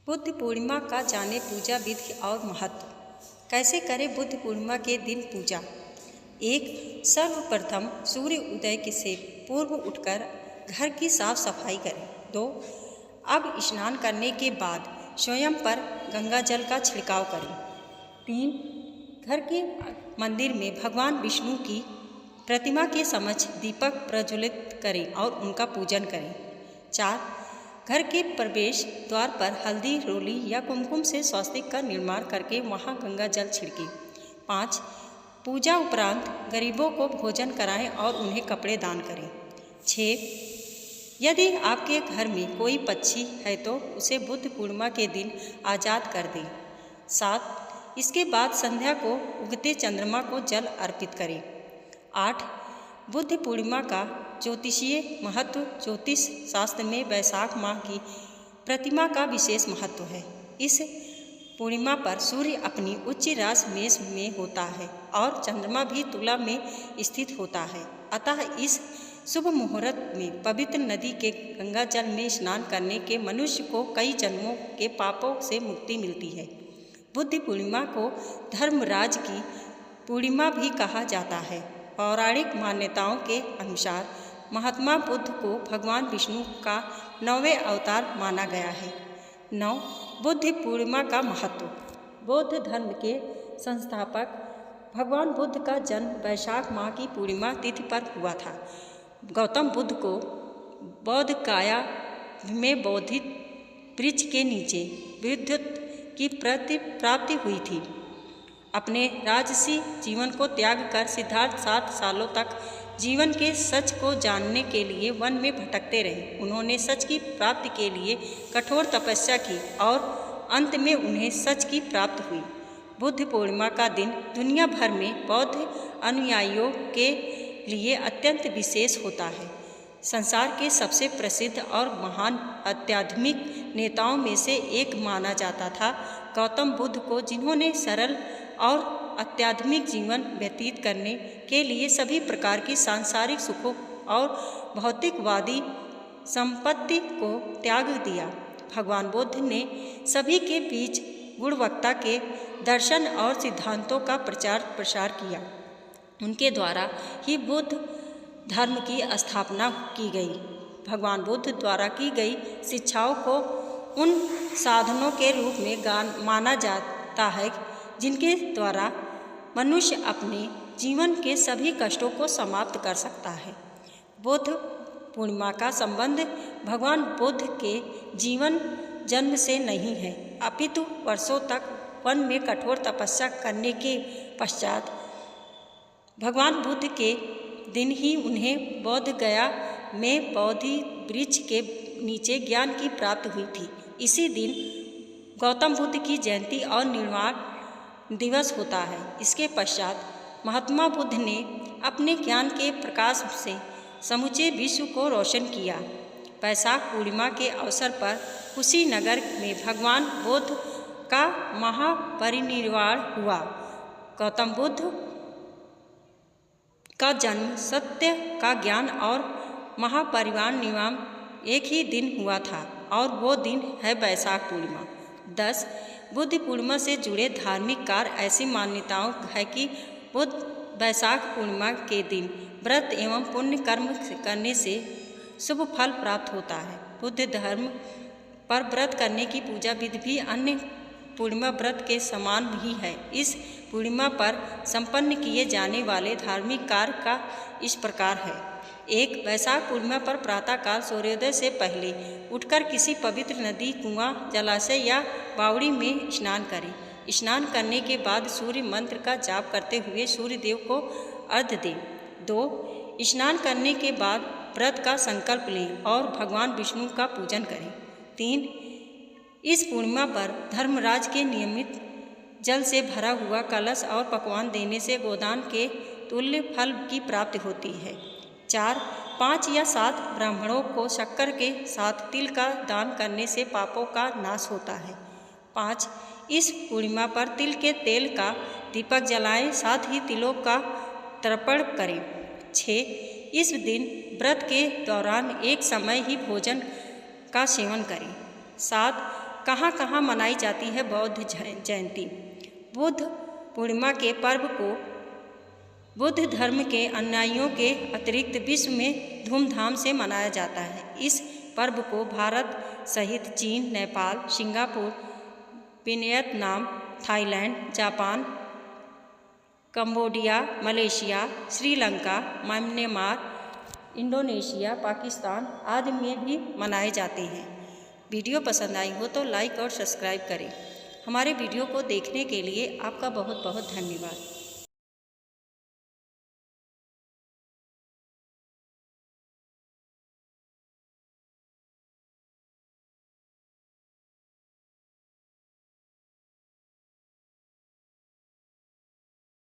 बुद्ध पूर्णिमा का जाने पूजा विधि और महत्व। कैसे करें बुद्ध पूर्णिमा के दिन पूजा। एक, सर्वप्रथम सूर्य उदय से पूर्व उठकर घर की साफ सफाई करें। 2, अब स्नान करने के बाद स्वयं पर गंगा जल का छिड़काव करें। 3, घर के मंदिर में भगवान विष्णु की प्रतिमा के समक्ष दीपक प्रज्वलित करें और उनका पूजन करें। 4, घर के प्रवेश द्वार पर हल्दी, रोली या कुमकुम से स्वस्तिक का निर्माण करके वहां गंगा जल छिड़कें। 5, पूजा उपरांत गरीबों को भोजन कराएं और उन्हें कपड़े दान करें। 6, यदि आपके घर में कोई पक्षी है तो उसे बुद्ध पूर्णिमा के दिन आज़ाद कर दें। 7, इसके बाद संध्या को उगते चंद्रमा को जल अर्पित करें। 8, बुद्ध पूर्णिमा का ज्योतिषीय महत्व। ज्योतिष शास्त्र में वैशाख माह की प्रतिमा का विशेष महत्व है। इस पूर्णिमा पर सूर्य अपनी उच्च राशि मेष में होता है और चंद्रमा भी तुला में स्थित होता है। अतः इस शुभ मुहूर्त में पवित्र नदी के गंगा जल में स्नान करने के मनुष्य को कई जन्मों के पापों से मुक्ति मिलती है। बुद्ध पूर्णिमा को धर्मराज की पूर्णिमा भी कहा जाता है। पौराणिक मान्यताओं के अनुसार महात्मा बुद्ध को भगवान विष्णु का 9वें अवतार माना गया है। 9, बुद्ध पूर्णिमा का महत्व। बौद्ध धर्म के संस्थापक भगवान बुद्ध का जन्म वैशाख माह की पूर्णिमा तिथि पर हुआ था। गौतम बुद्ध को बौद्ध काया में बोधि वृक्ष के नीचे विद्युत की प्राप्ति हुई थी। अपने राजसी जीवन को त्याग कर सिद्धार्थ 60 सालों तक जीवन के सच को जानने के लिए वन में भटकते रहे। उन्होंने सच की प्राप्ति के लिए कठोर तपस्या की और अंत में उन्हें सच की प्राप्ति हुई। बुद्ध पूर्णिमा का दिन दुनिया भर में बौद्ध अनुयायियों के लिए अत्यंत विशेष होता है। संसार के सबसे प्रसिद्ध और महान आध्यात्मिक नेताओं में से एक माना जाता था गौतम बुद्ध को, जिन्होंने सरल और आध्यात्मिक जीवन व्यतीत करने के लिए सभी प्रकार की सांसारिक सुखों और भौतिकवादी संपत्ति को त्याग दिया। भगवान बुद्ध ने सभी के बीच गुणवत्ता के दर्शन और सिद्धांतों का प्रचार प्रसार किया। उनके द्वारा ही बुद्ध धर्म की स्थापना की गई। भगवान बुद्ध द्वारा की गई शिक्षाओं को उन साधनों के रूप में माना जाता है जिनके द्वारा मनुष्य अपने जीवन के सभी कष्टों को समाप्त कर सकता है। बुद्ध पूर्णिमा का संबंध भगवान बुद्ध के जीवन जन्म से नहीं है, अपितु वर्षों तक वन में कठोर तपस्या करने के पश्चात भगवान बुद्ध के दिन ही उन्हें बोध गया में बोधि वृक्ष के नीचे ज्ञान की प्राप्ति हुई थी। इसी दिन गौतम बुद्ध की जयंती और निर्वाण दिवस होता है। इसके पश्चात महात्मा बुद्ध ने अपने ज्ञान के प्रकाश से समूचे विश्व को रोशन किया। वैशाख पूर्णिमा के अवसर पर कुशीनगर में भगवान बुद्ध का महापरिनिर्वाण हुआ। गौतम बुद्ध का जन्म, सत्य का ज्ञान और महापरिनिर्वाण एक ही दिन हुआ था और वो दिन है वैशाख पूर्णिमा। 10, बुद्ध पूर्णिमा से जुड़े धार्मिक कार्य। ऐसी मान्यताओं है कि बुद्ध वैशाख पूर्णिमा के दिन व्रत एवं पुण्य कर्म करने से शुभ फल प्राप्त होता है। बुद्ध धर्म पर व्रत करने की पूजा विधि भी अन्य पूर्णिमा व्रत के समान ही है। इस पूर्णिमा पर संपन्न किए जाने वाले धार्मिक कार्य का इस प्रकार है। 1, वैशाख पूर्णिमा पर प्रातःकाल सूर्योदय से पहले उठकर किसी पवित्र नदी, कुआं, जलाशय या बावड़ी में स्नान करें। स्नान करने के बाद सूर्य मंत्र का जाप करते हुए सूर्य देव को अर्घ्य दें। 2, स्नान करने के बाद व्रत का संकल्प लें और भगवान विष्णु का पूजन करें। 3, इस पूर्णिमा पर धर्मराज के नियमित जल से भरा हुआ कलश और पकवान देने से गोदान के तुल्य फल की प्राप्ति होती है। 4, 5 या 7 ब्राह्मणों को शक्कर के साथ तिल का दान करने से पापों का नाश होता है। 5, इस पूर्णिमा पर तिल के तेल का दीपक जलाएं, साथ ही तिलों का तर्पण करें। 6, इस दिन व्रत के दौरान एक समय ही भोजन का सेवन करें। 7, कहाँ कहाँ मनाई जाती है बौद्ध जयंती। बुद्ध पूर्णिमा के पर्व को बुद्ध धर्म के अनुयायियों के अतिरिक्त विश्व में धूमधाम से मनाया जाता है। इस पर्व को भारत सहित चीन, Nepal, Singapore, Vietnam, Thailand, Japan, Cambodia, Malaysia, Sri Lanka, Myanmar, Indonesia, Pakistan आदि में भी मनाए जाते हैं। वीडियो पसंद आई हो तो लाइक और सब्सक्राइब करें। हमारे वीडियो को देखने के लिए आपका बहुत बहुत धन्यवाद।